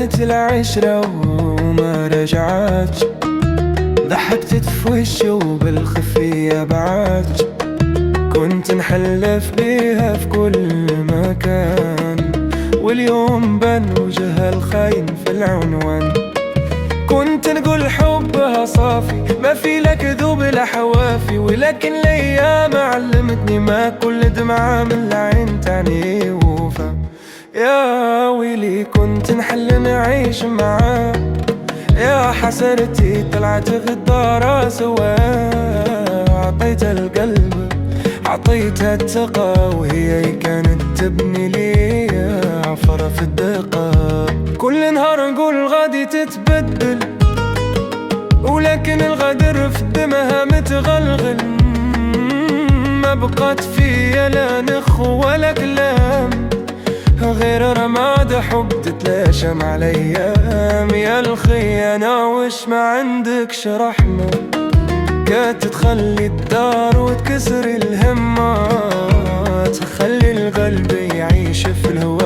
هانت العشرة وما رجعتش، ضحكت في وشي وبالخفية بعدش، كنت نحلف بيها في كل مكان، واليوم بان وجهها الخاين في العنوان. كنت نقول حبها صافي ما في لا كذوب لا حوافي، ولكن الايام علمتني ما كل دمعة من العين تعني وفا. يا ويلي كنت نحل نعيش معاه، يا حسرتي طلعت غدارة سوا. عطيتها القلب عطيتها الثقة، وهي كانت تبني لي عفرة في الدقة. كل نهار نقول غادي تتبدل، ولكن الغدر في دمها متغلغل. ما بقات فيا لا نخ ولا كلام، غير رماد حب تتلاشى مع الايام. يا الخيانة وش ما عندكش رحمة، كانت تخلي الدار وتكسر الهمات، تخلي القلب يعيش في الهوى